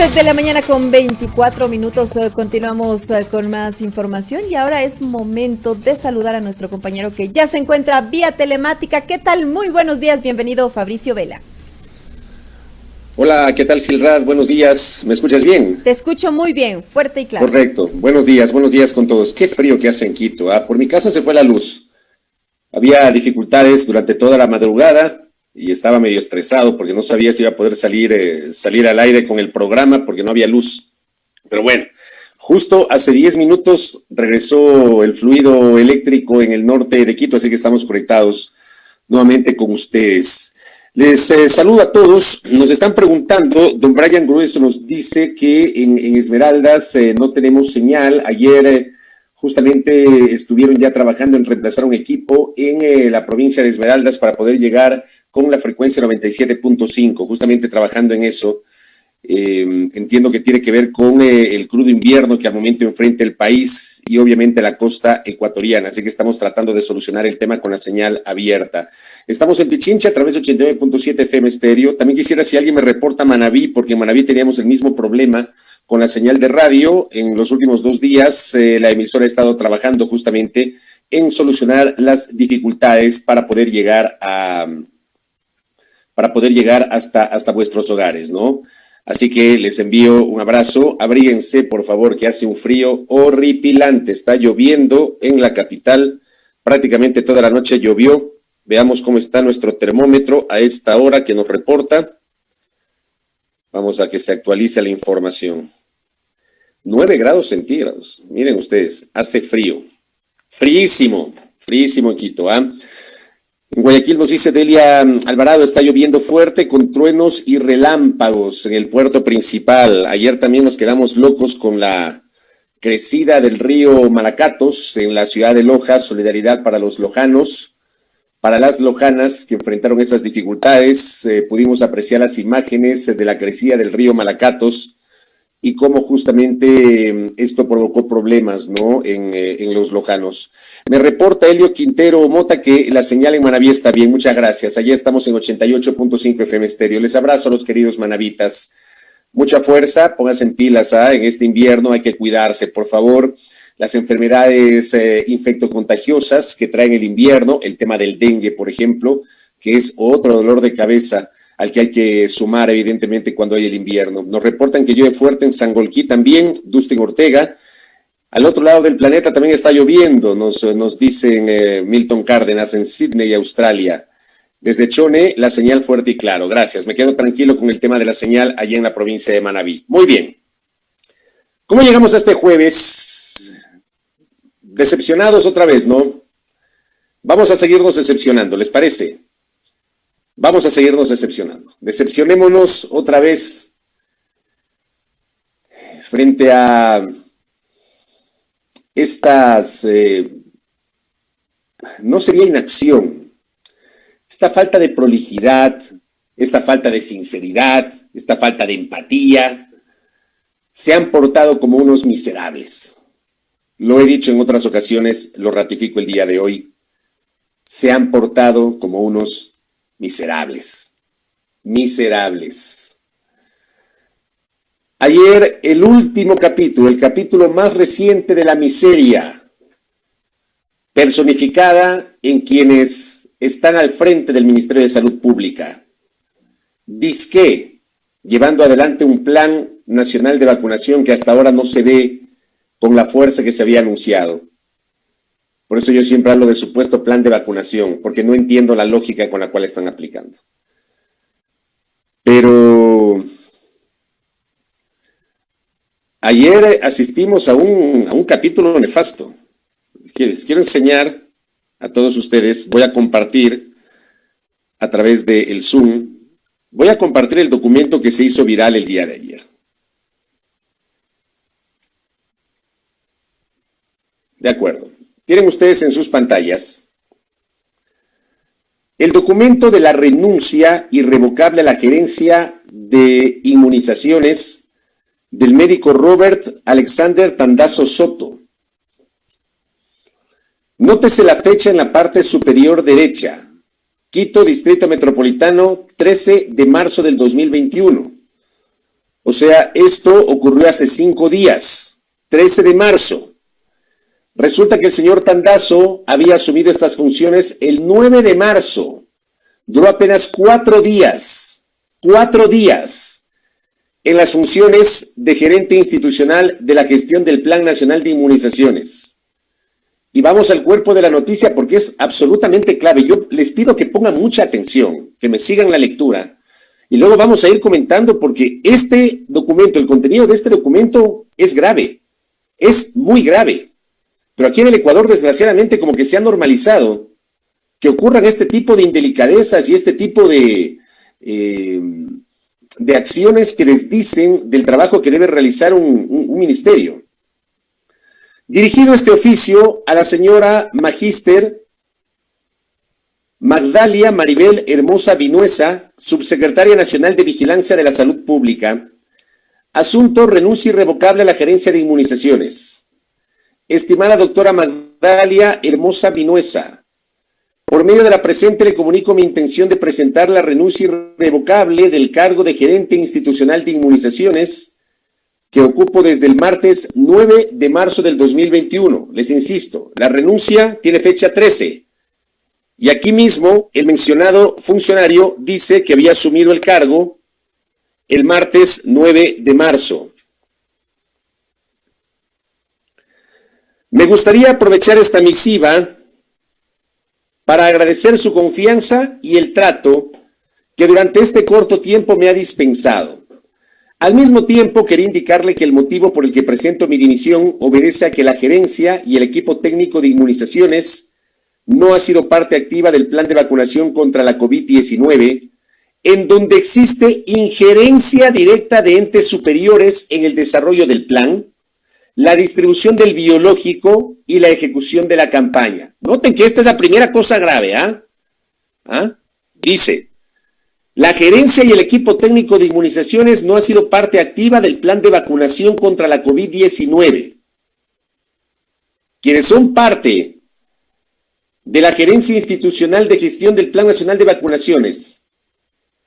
De la mañana con 24 minutos. Continuamos con más información y ahora es momento de saludar a nuestro compañero que ya se encuentra vía telemática. ¿Qué tal? Muy buenos días, bienvenido Fabricio Vela. Hola, ¿qué tal, Silrad? Buenos días, ¿me escuchas bien? Te escucho muy bien, fuerte y claro. Correcto, buenos días con todos. Qué frío que hace en Quito, Por mi casa se fue la luz. Había dificultades durante toda la madrugada y estaba medio estresado porque no sabía si iba a poder salir al aire con el programa porque no había luz. Pero bueno, justo hace 10 minutos regresó el fluido eléctrico en el norte de Quito, así que estamos conectados nuevamente con ustedes. Les saludo a todos. Nos están preguntando, don Brian Grueso nos dice que en Esmeraldas no tenemos señal. Ayer justamente estuvieron ya trabajando en reemplazar un equipo en la provincia de Esmeraldas para poder llegar con la frecuencia 97.5, justamente trabajando en eso. Entiendo que tiene que ver con el crudo invierno que al momento enfrenta el país y obviamente la costa ecuatoriana, así que estamos tratando de solucionar el tema con la señal abierta. Estamos en Pichincha a través de 89.7 FM estéreo. También quisiera si alguien me reporta Manabí, porque en Manabí teníamos el mismo problema con la señal de radio. En los últimos 2 días la emisora ha estado trabajando justamente en solucionar las dificultades para poder llegar hasta vuestros hogares, ¿no? Así que les envío un abrazo. Abríguense, por favor, que hace un frío horripilante. Está lloviendo en la capital. Prácticamente toda la noche llovió. Veamos cómo está nuestro termómetro a esta hora que nos reporta. Vamos a que se actualice la información. 9 grados centígrados. Miren ustedes, hace frío. Fríísimo en Quito, En Guayaquil nos dice Delia Alvarado, está lloviendo fuerte con truenos y relámpagos en el puerto principal. Ayer también nos quedamos locos con la crecida del río Malacatos en la ciudad de Loja. Solidaridad para los lojanos, para las lojanas que enfrentaron esas dificultades. Pudimos apreciar las imágenes de la crecida del río Malacatos y cómo justamente esto provocó problemas, ¿no? En los lojanos. Me reporta Helio Quintero Mota que la señal en Manabí está bien, muchas gracias. Allá estamos en 88.5 FM estéreo. Les abrazo a los queridos manavitas. Mucha fuerza, pónganse en pilas, en este invierno hay que cuidarse, por favor. Las enfermedades infectocontagiosas que traen el invierno, el tema del dengue, por ejemplo, que es otro dolor de cabeza al que hay que sumar, evidentemente, cuando hay el invierno. Nos reportan que llueve fuerte en Sangolquí también, Dustin Ortega. Al otro lado del planeta también está lloviendo, nos dicen Milton Cárdenas en Sydney, Australia. Desde Chone, la señal fuerte y claro. Gracias, me quedo tranquilo con el tema de la señal allá en la provincia de Manabí. Muy bien. ¿Cómo llegamos a este jueves? Decepcionados otra vez, ¿no? Vamos a seguirnos decepcionando, ¿les parece? Vamos a seguirnos decepcionando. Decepcionémonos otra vez frente a estas, no sería inacción, esta falta de prolijidad, esta falta de sinceridad, esta falta de empatía, se han portado como unos miserables. Lo he dicho en otras ocasiones, lo ratifico el día de hoy, se han portado como unos miserables. Ayer el último capítulo, el capítulo más reciente de la miseria, personificada en quienes están al frente del Ministerio de Salud Pública, dizque llevando adelante un plan nacional de vacunación que hasta ahora no se ve con la fuerza que se había anunciado. Por eso yo siempre hablo del supuesto plan de vacunación, porque no entiendo la lógica con la cual están aplicando. Pero ayer asistimos a un capítulo nefasto. Les quiero enseñar a todos ustedes, voy a compartir a través del Zoom, voy a compartir el documento que se hizo viral el día de ayer. De acuerdo. Tienen ustedes en sus pantallas el documento de la renuncia irrevocable a la gerencia de inmunizaciones del médico Robert Alexander Tandazo Soto. Nótese la fecha en la parte superior derecha. Quito, Distrito Metropolitano, 13 de marzo del 2021. O sea, esto ocurrió hace 5 días, 13 de marzo. Resulta que el señor Tandazo había asumido estas funciones el 9 de marzo. Duró apenas 4 días, 4 días en las funciones de gerente institucional de la gestión del Plan Nacional de Inmunizaciones. Y vamos al cuerpo de la noticia porque es absolutamente clave. Yo les pido que pongan mucha atención, que me sigan la lectura. Y luego vamos a ir comentando porque este documento, el contenido de este documento es grave, es muy grave. Pero aquí en el Ecuador, desgraciadamente, como que se ha normalizado que ocurran este tipo de indelicadezas y este tipo de acciones que les dicen del trabajo que debe realizar un ministerio. Dirigido este oficio a la señora Magíster Magdalia Maribel Hermosa Vinuesa, subsecretaria nacional de Vigilancia de la Salud Pública. Asunto: renuncia irrevocable a la gerencia de inmunizaciones. Estimada doctora Magdalia Hermosa Vinuesa, por medio de la presente le comunico mi intención de presentar la renuncia irrevocable del cargo de gerente institucional de inmunizaciones que ocupo desde el martes 9 de marzo del 2021. Les insisto, la renuncia tiene fecha 13. Y aquí mismo el mencionado funcionario dice que había asumido el cargo el martes 9 de marzo. Me gustaría aprovechar esta misiva para agradecer su confianza y el trato que durante este corto tiempo me ha dispensado. Al mismo tiempo, quería indicarle que el motivo por el que presento mi dimisión obedece a que la gerencia y el equipo técnico de inmunizaciones no ha sido parte activa del plan de vacunación contra la COVID-19, en donde existe injerencia directa de entes superiores en el desarrollo del plan, la distribución del biológico y la ejecución de la campaña. Noten que esta es la primera cosa grave, Dice: la gerencia y el equipo técnico de inmunizaciones no ha sido parte activa del plan de vacunación contra la COVID-19. Quienes son parte de la gerencia institucional de gestión del Plan Nacional de Vacunaciones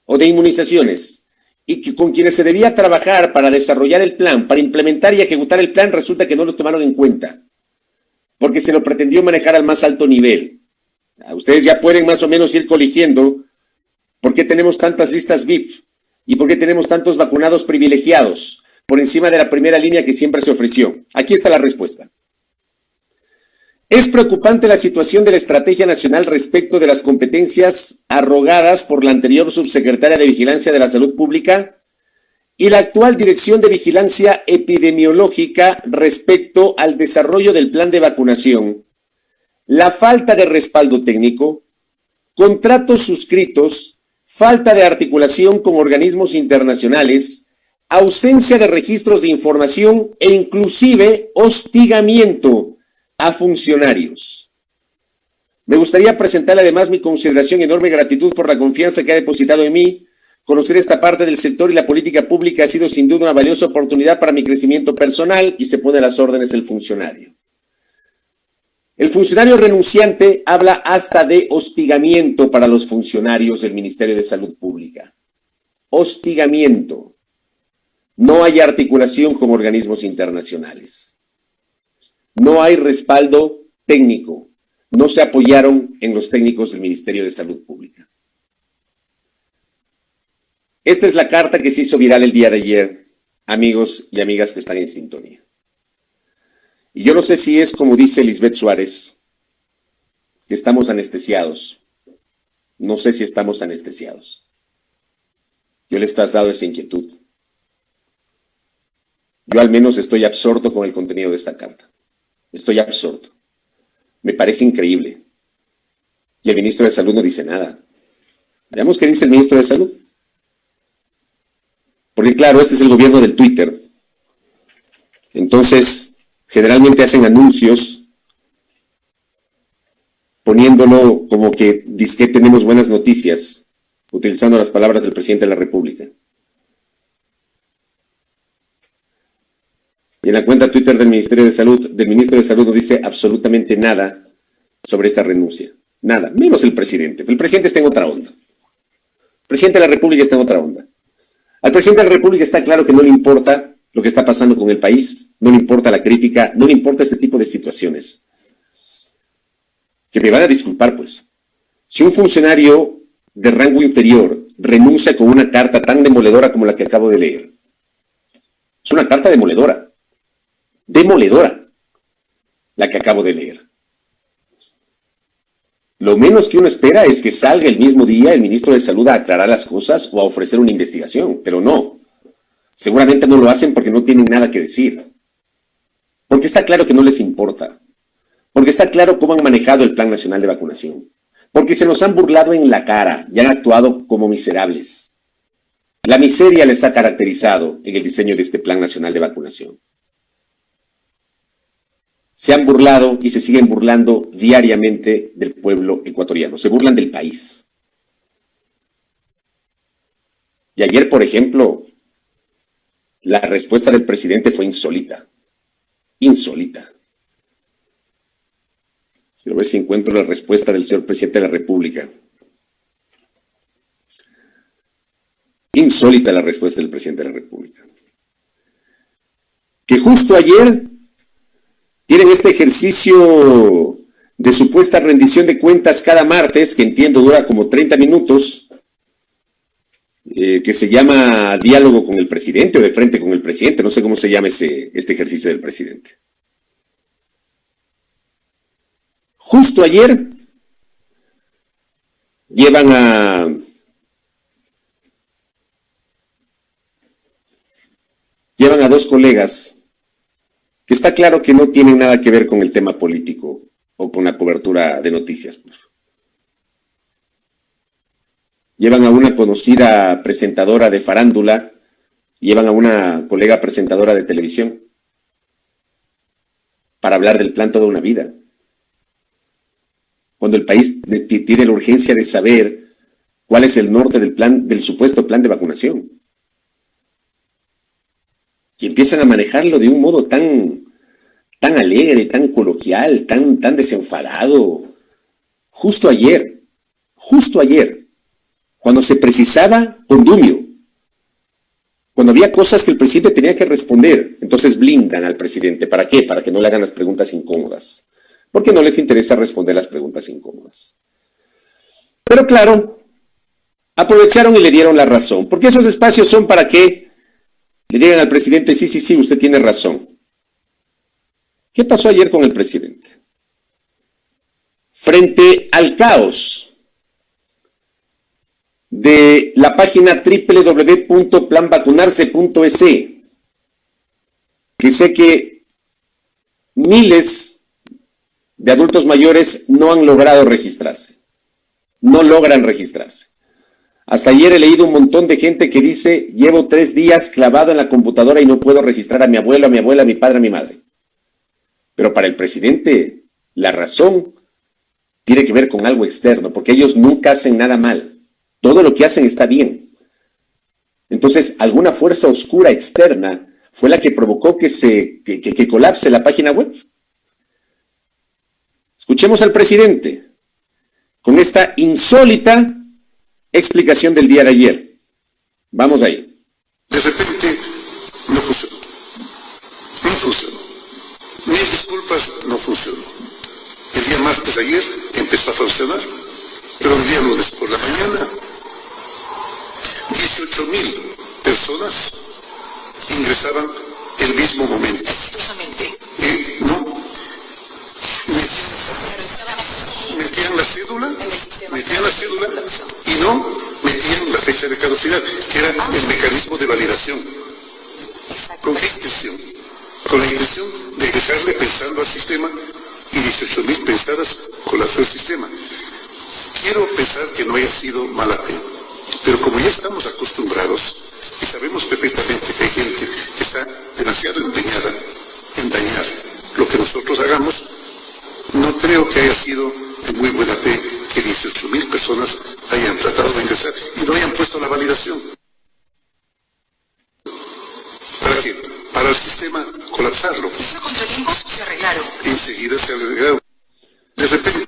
o de Inmunizaciones y que con quienes se debía trabajar para desarrollar el plan, para implementar y ejecutar el plan, resulta que no los tomaron en cuenta porque se lo pretendió manejar al más alto nivel. Ustedes ya pueden más o menos ir coligiendo por qué tenemos tantas listas VIP y por qué tenemos tantos vacunados privilegiados por encima de la primera línea que siempre se ofreció. Aquí está la respuesta. Es preocupante la situación de la Estrategia Nacional respecto de las competencias arrogadas por la anterior subsecretaria de Vigilancia de la Salud Pública y la actual Dirección de Vigilancia Epidemiológica respecto al desarrollo del plan de vacunación, la falta de respaldo técnico, contratos suscritos, falta de articulación con organismos internacionales, ausencia de registros de información e inclusive hostigamiento a funcionarios. Me gustaría presentarle además mi consideración y enorme gratitud por la confianza que ha depositado en mí. Conocer esta parte del sector y la política pública ha sido sin duda una valiosa oportunidad para mi crecimiento personal, y se pone a las órdenes el funcionario. El funcionario renunciante habla hasta de hostigamiento para los funcionarios del Ministerio de Salud Pública. Hostigamiento. No hay articulación con organismos internacionales. No hay respaldo técnico. No se apoyaron en los técnicos del Ministerio de Salud Pública. Esta es la carta que se hizo viral el día de ayer, amigos y amigas que están en sintonía. Y yo no sé si es como dice Lisbeth Suárez, que estamos anestesiados. No sé si estamos anestesiados. Yo les he trasladado esa inquietud. Yo al menos estoy absorto con el contenido de esta carta. Estoy absorto. Me parece increíble. Y el ministro de Salud no dice nada. Veamos qué dice el ministro de Salud. Porque claro, este es el gobierno del Twitter. Entonces, generalmente hacen anuncios poniéndolo como que dizque tenemos buenas noticias, utilizando las palabras del presidente de la República. Y en la cuenta Twitter del Ministerio de Salud, del ministro de Salud, no dice absolutamente nada sobre esta renuncia. Nada, menos el presidente. El presidente está en otra onda. El presidente de la República está en otra onda. Al presidente de la República está claro que no le importa lo que está pasando con el país, no le importa la crítica, no le importa este tipo de situaciones. Que me van a disculpar, pues. Si un funcionario de rango inferior renuncia con una carta tan demoledora como la que acabo de leer, es una carta demoledora, la que acabo de leer. Lo menos que uno espera es que salga el mismo día el ministro de Salud a aclarar las cosas o a ofrecer una investigación, pero no. Seguramente no lo hacen porque no tienen nada que decir. Porque está claro que no les importa. Porque está claro cómo han manejado el Plan Nacional de Vacunación. Porque se nos han burlado en la cara y han actuado como miserables. La miseria les ha caracterizado en el diseño de este Plan Nacional de Vacunación. Se han burlado y se siguen burlando diariamente del pueblo ecuatoriano. Se burlan del país. Y ayer, por ejemplo, la respuesta del presidente fue insólita. Insólita. Quiero ver si encuentro la respuesta del señor presidente de la República. Insólita la respuesta del presidente de la República. Que justo ayer tienen este ejercicio de supuesta rendición de cuentas cada martes, que entiendo dura como 30 minutos, que se llama diálogo con el presidente o de frente con el presidente, no sé cómo se llama este ejercicio del presidente. Justo ayer llevan a dos colegas que está claro que no tienen nada que ver con el tema político o con la cobertura de noticias. Llevan a una conocida presentadora de farándula, llevan a una colega presentadora de televisión para hablar del plan Toda una Vida. Cuando el país tiene la urgencia de saber cuál es el norte del supuesto plan de vacunación. Y empiezan a manejarlo de un modo tan alegre, tan coloquial, tan desenfadado. Justo ayer, cuando se precisaba condumio, cuando había cosas que el presidente tenía que responder, entonces blindan al presidente. ¿Para qué? Para que no le hagan las preguntas incómodas. Porque no les interesa responder las preguntas incómodas. Pero claro, aprovecharon y le dieron la razón. Porque esos espacios son para que le digan al presidente, sí, usted tiene razón. ¿Qué pasó ayer con el presidente? Frente al caos de la página www.planvacunarse.es, que sé que miles de adultos mayores no han logrado registrarse. No logran registrarse. Hasta ayer he leído un montón de gente que dice, llevo 3 días clavado en la computadora y no puedo registrar a mi abuelo, a mi abuela, a mi padre, a mi madre. Pero para el presidente, la razón tiene que ver con algo externo, porque ellos nunca hacen nada mal. Todo lo que hacen está bien. Entonces, alguna fuerza oscura externa fue la que provocó que colapse la página web. Escuchemos al presidente con esta insólita explicación del día de ayer. Vamos ahí. De repente no funcionó. No funcionó. Mis disculpas, no funcionó. El día martes de ayer empezó a funcionar, pero el día lunes por la mañana 18,000 personas ingresaban el mismo momento. No. Metían la cédula y no metían la fecha de caducidad, que era el mecanismo de validación. ¿Con qué intención? Con la intención de dejarle pensando al sistema y 18,000 pensadas colapsó el sistema. Quiero pensar que no haya sido mala fe, pero como ya estamos acostumbrados y sabemos perfectamente que hay gente que está demasiado empeñada en dañar lo que nosotros hagamos, no creo que haya sido de muy buena fe que 18,000 personas hayan tratado de ingresar y no hayan puesto la validación. ¿Para qué? Para el sistema colapsarlo. Esos contratiempos se arreglaron. Enseguida se arreglaron. De repente.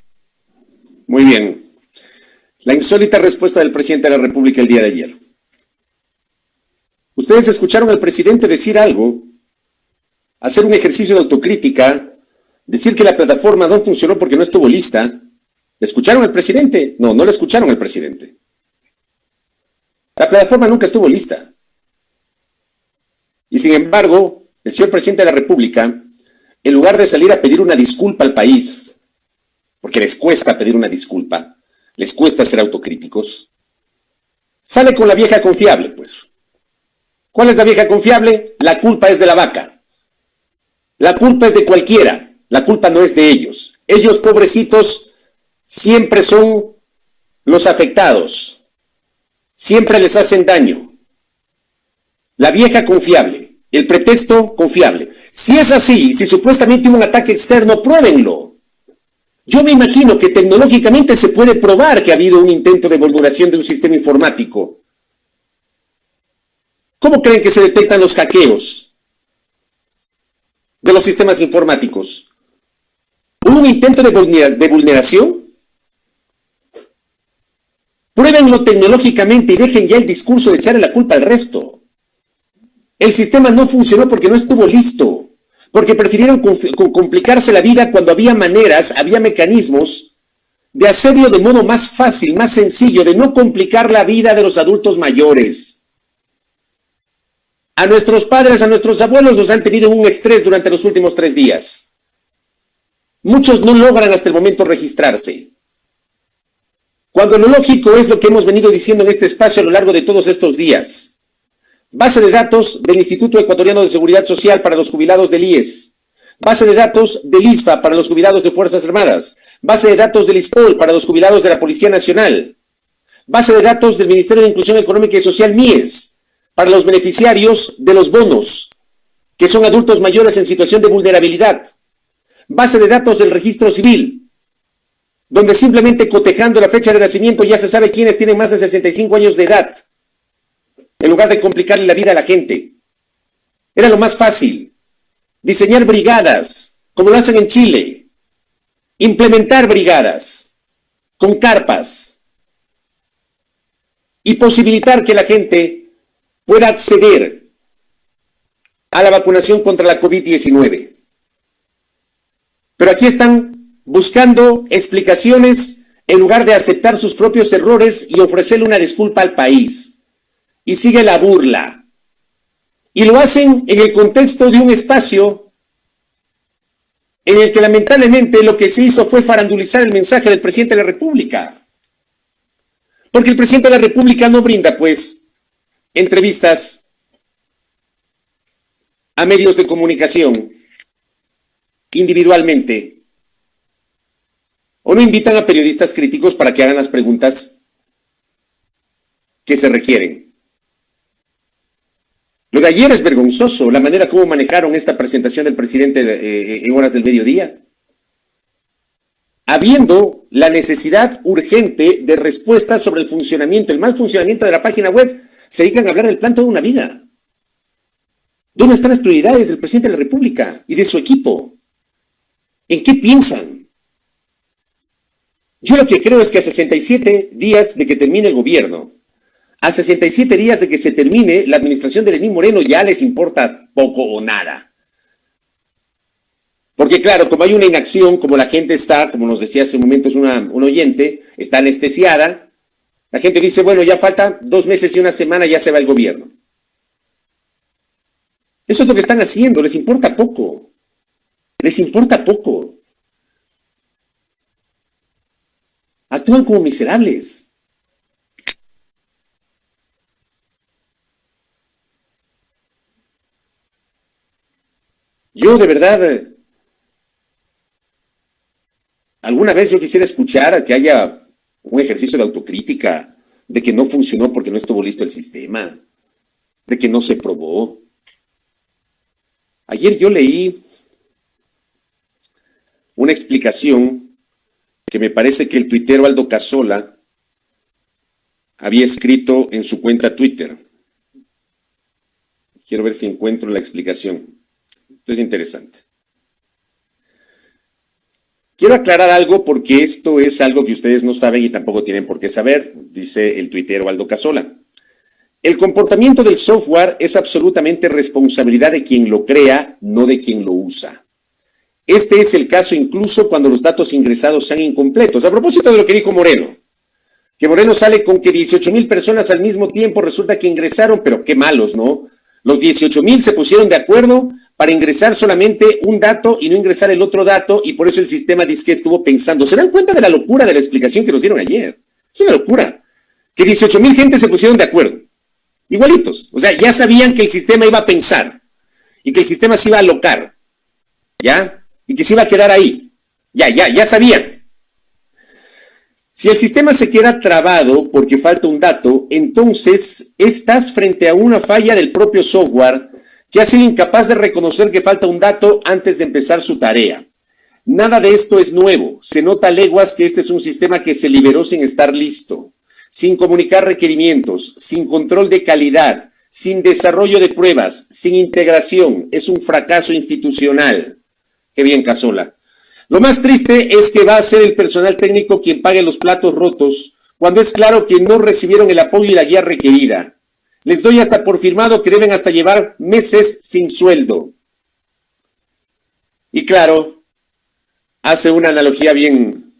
Muy bien. La insólita respuesta del presidente de la República el día de ayer. Ustedes escucharon al presidente decir algo, hacer un ejercicio de autocrítica, decir que la plataforma no funcionó porque no estuvo lista. ¿Le escucharon al presidente? No, no le escucharon al presidente. La plataforma nunca estuvo lista. Y sin embargo, el señor presidente de la República, en lugar de salir a pedir una disculpa al país, porque les cuesta pedir una disculpa, les cuesta ser autocríticos, sale con la vieja confiable, pues. ¿Cuál es la vieja confiable? La culpa es de la vaca. La culpa es de cualquiera. La culpa no es de ellos. Ellos, pobrecitos, siempre son los afectados. Siempre les hacen daño. La vieja confiable. El pretexto confiable. Si es así, si supuestamente hubo un ataque externo, pruébenlo. Yo me imagino que tecnológicamente se puede probar que ha habido un intento de vulneración de un sistema informático. ¿Cómo creen que se detectan los hackeos de los sistemas informáticos? ¿Hubo un intento de vulneración? Pruébenlo tecnológicamente y dejen ya el discurso de echarle la culpa al resto. El sistema no funcionó porque no estuvo listo, porque prefirieron complicarse la vida cuando había maneras, había mecanismos de hacerlo de modo más fácil, más sencillo, de no complicar la vida de los adultos mayores. A nuestros padres, a nuestros abuelos nos han tenido un estrés durante los últimos 3 días. Muchos no logran hasta el momento registrarse. Cuando lo lógico es lo que hemos venido diciendo en este espacio a lo largo de todos estos días. Base de datos del Instituto Ecuatoriano de Seguridad Social para los jubilados del IES. Base de datos del ISFA para los jubilados de Fuerzas Armadas. Base de datos del ISPOL para los jubilados de la Policía Nacional. Base de datos del Ministerio de Inclusión Económica y Social, MIES, para los beneficiarios de los bonos, que son adultos mayores en situación de vulnerabilidad. Base de datos del registro civil, donde simplemente cotejando la fecha de nacimiento ya se sabe quiénes tienen más de 65 años de edad, en lugar de complicarle la vida a la gente. Era lo más fácil. Diseñar brigadas, como lo hacen en Chile. Implementar brigadas con carpas y posibilitar que la gente pueda acceder a la vacunación contra la COVID-19. Pero aquí están buscando explicaciones en lugar de aceptar sus propios errores y ofrecerle una disculpa al país. Y sigue la burla. Y lo hacen en el contexto de un espacio en el que lamentablemente lo que se hizo fue farandulizar el mensaje del presidente de la República. Porque el presidente de la República no brinda, pues, entrevistas a medios de comunicación individualmente, o no invitan a periodistas críticos para que hagan las preguntas que se requieren. Lo de ayer es vergonzoso, la manera como manejaron esta presentación del presidente en horas del mediodía, habiendo la necesidad urgente de respuestas sobre el funcionamiento, el mal funcionamiento de la página web. Se dedican a hablar del plan toda una vida. ¿Dónde están las prioridades del presidente de la República y de su equipo? ¿En qué piensan? Yo lo que creo es que a 67 días de que termine el gobierno, a 67 días de que se termine la administración de Lenín Moreno, ya les importa poco o nada. Porque claro, como hay una inacción, como la gente está, como nos decía hace un momento un oyente, está anestesiada. La gente dice, bueno, ya faltan 2 meses y 1 semana, ya se va el gobierno. Eso es lo que están haciendo, les importa poco. Les importa poco. Actúan como miserables. Yo de verdad, alguna vez yo quisiera escuchar que haya un ejercicio de autocrítica, de que no funcionó porque no estuvo listo el sistema, de que no se probó. Ayer yo leí una explicación que me parece que el tuitero Aldo Casola había escrito en su cuenta Twitter. Quiero ver si encuentro la explicación. Esto es interesante. Quiero aclarar algo porque esto es algo que ustedes no saben y tampoco tienen por qué saber, dice el tuitero Aldo Casola. El comportamiento del software es absolutamente responsabilidad de quien lo crea, no de quien lo usa. Este es el caso incluso cuando los datos ingresados sean incompletos. A propósito de lo que dijo Moreno, que Moreno sale con que 18,000 personas al mismo tiempo resulta que ingresaron, pero qué malos, ¿no? Los 18,000 se pusieron de acuerdo para ingresar solamente un dato y no ingresar el otro dato, y por eso el sistema dice que estuvo pensando. ¿Se dan cuenta de la locura de la explicación que nos dieron ayer? Es una locura. Que 18,000 gente se pusieron de acuerdo. Igualitos. O sea, ya sabían que el sistema iba a pensar y que el sistema se iba a alocar. ¿Ya? Y que se iba a quedar ahí. Ya sabían. Si el sistema se queda trabado porque falta un dato, entonces estás frente a una falla del propio software que ha sido incapaz de reconocer que falta un dato antes de empezar su tarea. Nada de esto es nuevo. Se nota a leguas que este es un sistema que se liberó sin estar listo, sin comunicar requerimientos, sin control de calidad, sin desarrollo de pruebas, sin integración. Es un fracaso institucional. Qué bien, Casola. Lo más triste es que va a ser el personal técnico quien pague los platos rotos cuando es claro que no recibieron el apoyo y la guía requerida. Les doy hasta por firmado que deben hasta llevar meses sin sueldo. Y claro, hace una analogía bien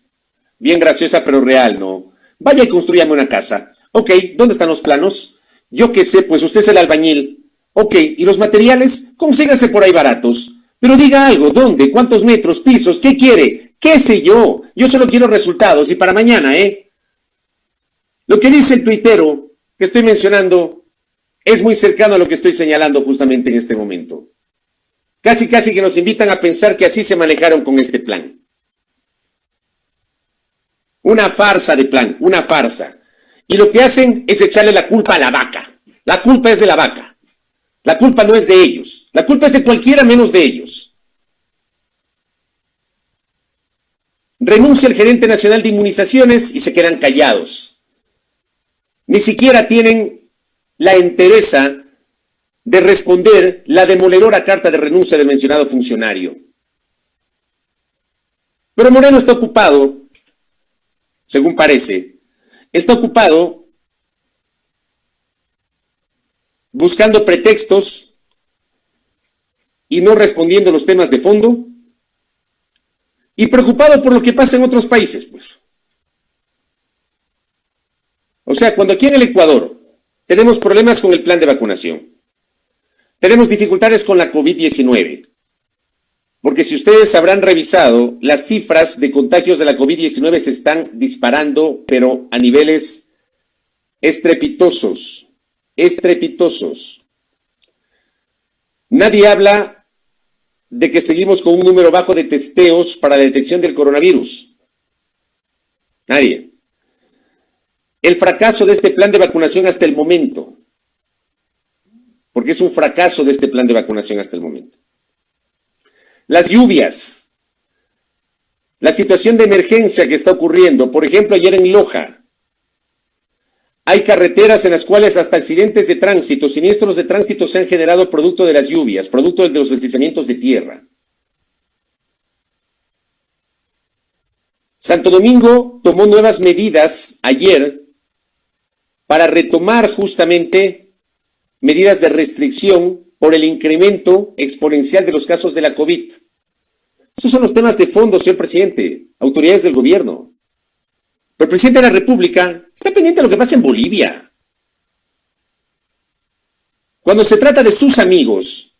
graciosa pero real, ¿no? Vaya y construyame una casa. Ok, ¿dónde están los planos? Yo qué sé, pues usted es el albañil. Ok, ¿y los materiales? Consíganse por ahí baratos. Pero diga algo, ¿dónde? ¿Cuántos metros? ¿Pisos? ¿Qué quiere? ¿Qué sé yo? Yo solo quiero resultados y para mañana, ¿eh? Lo que dice el tuitero que estoy mencionando es muy cercano a lo que estoy señalando justamente en este momento. Casi que nos invitan a pensar que así se manejaron con este plan. Una farsa de plan, una farsa. Y lo que hacen es echarle la culpa a la vaca. La culpa es de la vaca. La culpa no es de ellos. La culpa es de cualquiera menos de ellos. Renuncia el gerente nacional de inmunizaciones y se quedan callados. Ni siquiera tienen la entereza de responder la demoledora carta de renuncia del mencionado funcionario. Pero Moreno está ocupado, según parece, está ocupado buscando pretextos y no respondiendo los temas de fondo, y preocupado por lo que pasa en otros países, pues. O sea, cuando aquí en el Ecuador tenemos problemas con el plan de vacunación, tenemos dificultades con la COVID-19, porque si ustedes habrán revisado, las cifras de contagios de la COVID-19 se están disparando, pero a niveles estrepitosos. Nadie habla de que seguimos con un número bajo de testeos para la detección del coronavirus. Nadie. El fracaso de este plan de vacunación hasta el momento, porque es un fracaso de este plan de vacunación hasta el momento. Las lluvias, la situación de emergencia que está ocurriendo, por ejemplo, ayer en Loja, hay carreteras en las cuales hasta accidentes de tránsito, siniestros de tránsito se han generado producto de las lluvias, producto de los deslizamientos de tierra. Santo Domingo tomó nuevas medidas ayer para retomar justamente medidas de restricción por el incremento exponencial de los casos de la COVID. Esos son los temas de fondo, señor presidente, autoridades del gobierno. Pero el presidente de la República está pendiente de lo que pasa en Bolivia. Cuando se trata de sus amigos,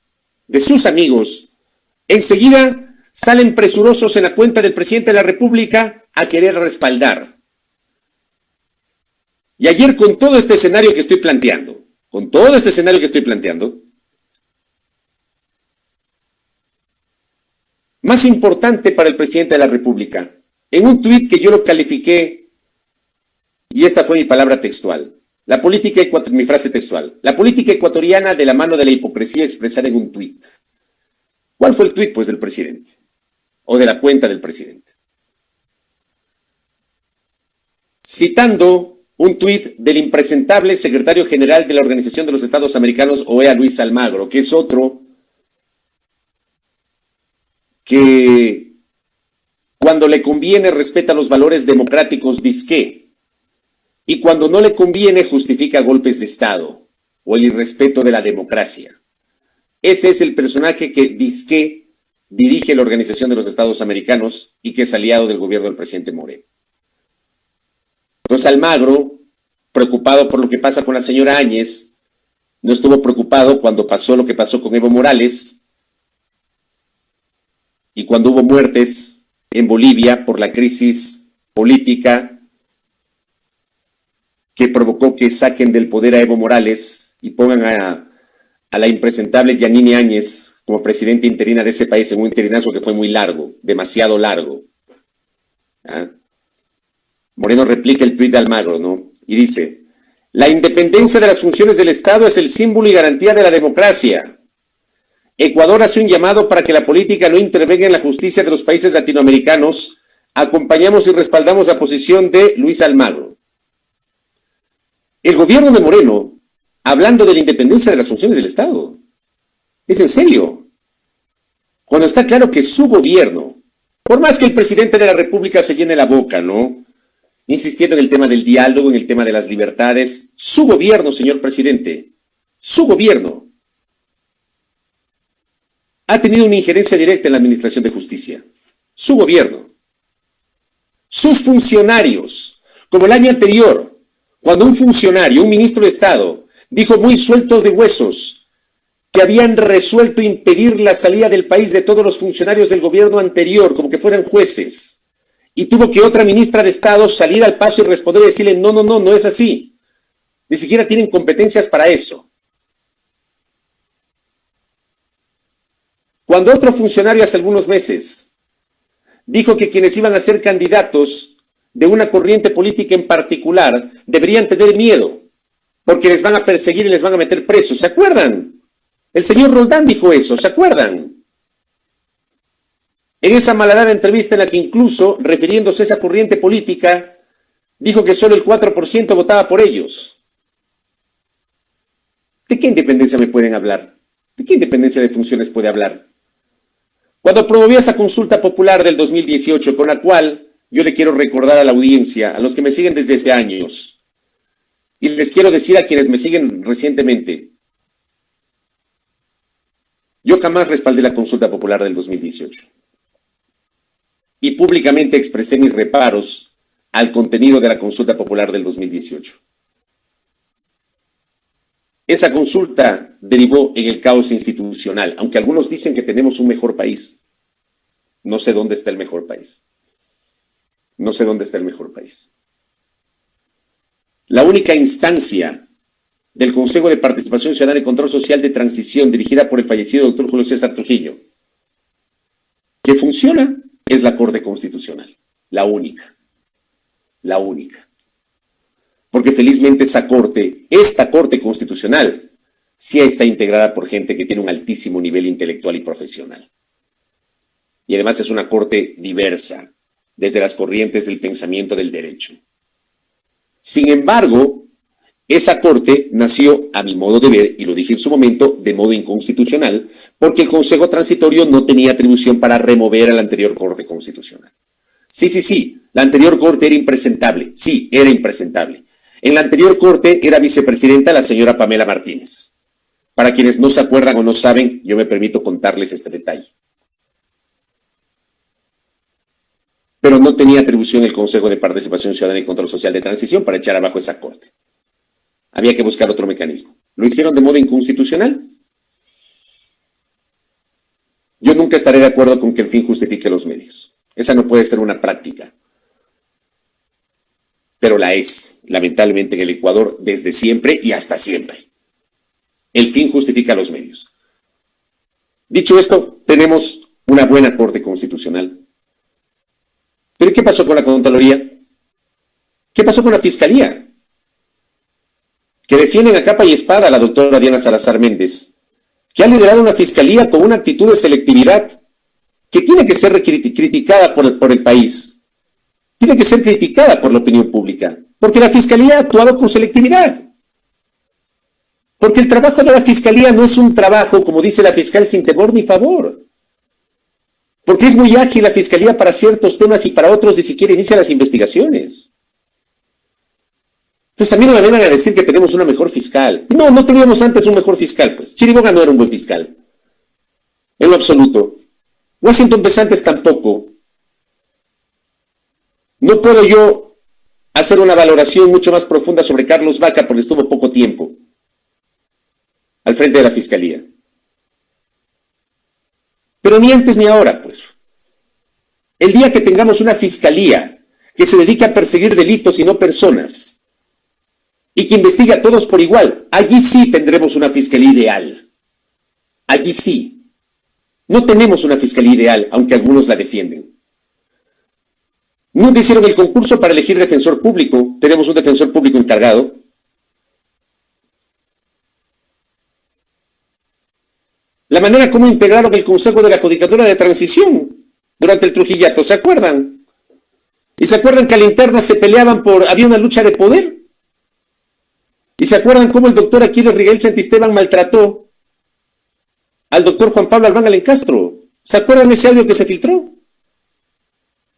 enseguida salen presurosos en la cuenta del presidente de la República a querer respaldar. Y ayer con todo este escenario que estoy planteando, más importante para el presidente de la República, en un tuit que yo lo califiqué, y esta fue mi palabra textual, mi frase textual, la política ecuatoriana de la mano de la hipocresía expresada en un tuit. ¿Cuál fue el tuit? Pues del presidente, o de la cuenta del presidente. Citando un tuit del impresentable secretario general de la Organización de los Estados Americanos, OEA, Luis Almagro, que es otro que cuando le conviene respeta los valores democráticos disque, y cuando no le conviene justifica golpes de Estado. o el irrespeto de la democracia. Ese es el personaje que dizque dirige la Organización de los Estados Americanos y que es aliado del gobierno del presidente Moreno. Entonces Almagro, preocupado por lo que pasa con la señora Áñez, no estuvo preocupado cuando pasó lo que pasó con Evo Morales y cuando hubo muertes en Bolivia por la crisis política que provocó que saquen del poder a Evo Morales y pongan a la impresentable Yanine Áñez como presidenta interina de ese país en un interinazo que fue muy largo, demasiado largo. ¿Ah? Moreno replica el tuit de Almagro, ¿no? Y dice: la independencia de las funciones del Estado es el símbolo y garantía de la democracia. Ecuador hace un llamado para que la política no intervenga en la justicia de los países latinoamericanos. Acompañamos y respaldamos la posición de Luis Almagro. El gobierno de Moreno, hablando de la independencia de las funciones del Estado. ¿Es en serio? Cuando está claro que su gobierno, por más que el presidente de la República se llene la boca, ¿no?, insistiendo en el tema del diálogo, en el tema de las libertades, su gobierno, señor presidente, su gobierno ha tenido una injerencia directa en la administración de justicia. Su gobierno. Sus funcionarios, como el año anterior, cuando un funcionario, un ministro de Estado, dijo muy sueltos de huesos que habían resuelto impedir la salida del país de todos los funcionarios del gobierno anterior, como que fueran jueces. Y tuvo que otra ministra de Estado salir al paso y responder y decirle: no es así. Ni siquiera tienen competencias para eso. Cuando otro funcionario hace algunos meses dijo que quienes iban a ser candidatos de una corriente política en particular deberían tener miedo, porque les van a perseguir y les van a meter presos. ¿Se acuerdan? El señor Roldán dijo eso, ¿se acuerdan? En esa malhadada entrevista en la que incluso, refiriéndose a esa corriente política, dijo que solo el 4% votaba por ellos. ¿De qué independencia me pueden hablar? ¿De qué independencia de funciones puede hablar? Cuando promovió esa consulta popular del 2018, con la cual yo le quiero recordar a la audiencia, a los que me siguen desde hace años, y les quiero decir a quienes me siguen recientemente, yo jamás respaldé la consulta popular del 2018. Y públicamente expresé mis reparos al contenido de la consulta popular del 2018. Esa consulta derivó en el caos institucional, aunque algunos dicen que tenemos un mejor país. No sé dónde está el mejor país. No sé dónde está el mejor país. La única instancia del Consejo de Participación Ciudadana y Control Social de Transición, dirigida por el fallecido doctor Julio César Trujillo, que funciona, es la Corte Constitucional. La única. La única. Porque felizmente esta Corte Constitucional, sí está integrada por gente que tiene un altísimo nivel intelectual y profesional. Y además es una corte diversa, desde las corrientes del pensamiento del derecho. Sin embargo, esa corte nació, a mi modo de ver, y lo dije en su momento, de modo inconstitucional, porque el Consejo Transitorio no tenía atribución para remover a la anterior Corte Constitucional. Sí, la anterior Corte era impresentable. Sí, era impresentable. En la anterior Corte era vicepresidenta la señora Pamela Martínez. Para quienes no se acuerdan o no saben, yo me permito contarles este detalle. Pero no tenía atribución el Consejo de Participación Ciudadana y Control Social de Transición para echar abajo esa Corte. Había que buscar otro mecanismo. ¿Lo hicieron de modo inconstitucional? Yo nunca estaré de acuerdo con que el fin justifique los medios. Esa no puede ser una práctica. Pero la es, lamentablemente, en el Ecuador desde siempre y hasta siempre. El fin justifica los medios. Dicho esto, tenemos una buena Corte Constitucional. ¿Pero qué pasó con la Contraloría? ¿Qué pasó con la Fiscalía? Que defienden a capa y espada a la doctora Diana Salazar Méndez, que ha liderado una fiscalía con una actitud de selectividad que tiene que ser criticada por el país, tiene que ser criticada por la opinión pública, porque la fiscalía ha actuado con selectividad. Porque el trabajo de la fiscalía no es un trabajo, como dice la fiscal, sin temor ni favor. Porque es muy ágil la fiscalía para ciertos temas y para otros ni siquiera inicia las investigaciones. Entonces a mí no me vengan a decir que tenemos una mejor fiscal. No, no teníamos antes un mejor fiscal, pues. Chiriboga no era un buen fiscal. En lo absoluto. Washington Pesantes tampoco. No puedo yo hacer una valoración mucho más profunda sobre Carlos Vaca porque estuvo poco tiempo al frente de la fiscalía. Pero ni antes ni ahora, pues. El día que tengamos una fiscalía que se dedica a perseguir delitos y no personas, y que investiga a todos por igual, allí sí tendremos una fiscalía ideal. Allí sí. No tenemos una fiscalía ideal, aunque algunos la defienden. Nunca hicieron el concurso para elegir defensor público. Tenemos un defensor público encargado. La manera como integraron el Consejo de la Judicatura de Transición durante el Trujillato, ¿se acuerdan? ¿Y se acuerdan que a la interna se peleaban había una lucha de poder? ¿Y se acuerdan cómo el doctor Aquiles Rigel Santisteban maltrató al doctor Juan Pablo Albán Alencastro? ¿Se acuerdan ese audio que se filtró?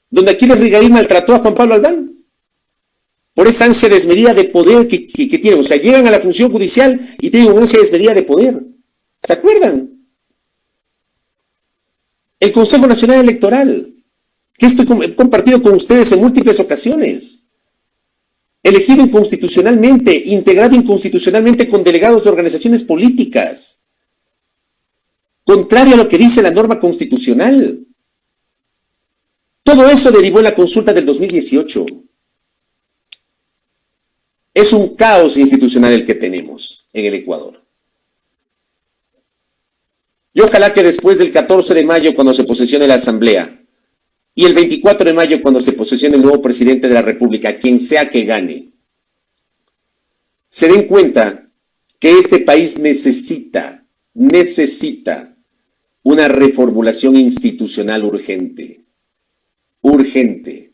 Donde Aquiles Rigel maltrató a Juan Pablo Albán. Por esa ansia desmedida de poder que tienen. O sea, llegan a la función judicial y tienen una ansia desmedida de poder. ¿Se acuerdan? El Consejo Nacional Electoral, que esto he compartido con ustedes en múltiples ocasiones. Elegido inconstitucionalmente, integrado inconstitucionalmente con delegados de organizaciones políticas, contrario a lo que dice la norma constitucional. Todo eso derivó en la consulta del 2018. Es un caos institucional el que tenemos en el Ecuador. Y ojalá que después del 14 de mayo, cuando se posesione la Asamblea, y el 24 de mayo, cuando se posesione el nuevo presidente de la República, quien sea que gane, se den cuenta que este país necesita una reformulación institucional urgente. Urgente.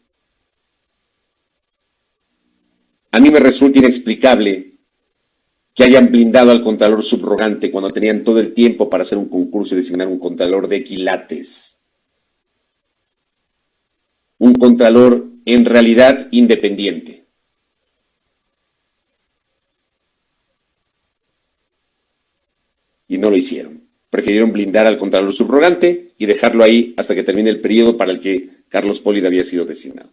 A mí me resulta inexplicable que hayan blindado al contralor subrogante cuando tenían todo el tiempo para hacer un concurso y designar un contralor de quilates. Un contralor en realidad independiente. Y no lo hicieron. Prefirieron blindar al contralor subrogante y dejarlo ahí hasta que termine el periodo para el que Carlos Pólida había sido designado.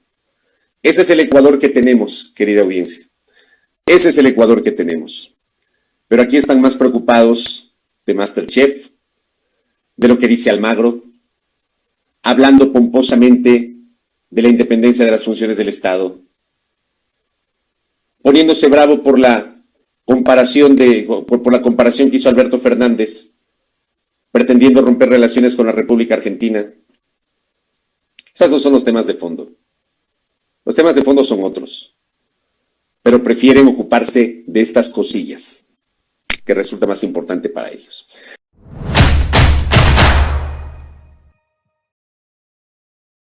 Ese es el Ecuador que tenemos, querida audiencia. Ese es el Ecuador que tenemos. Pero aquí están más preocupados de MasterChef, de lo que dice Almagro, hablando pomposamente de la independencia de las funciones del Estado, poniéndose bravo por la comparación que hizo Alberto Fernández, pretendiendo romper relaciones con la República Argentina. Esos no son los temas de fondo. Los temas de fondo son otros, pero prefieren ocuparse de estas cosillas que resulta más importante para ellos.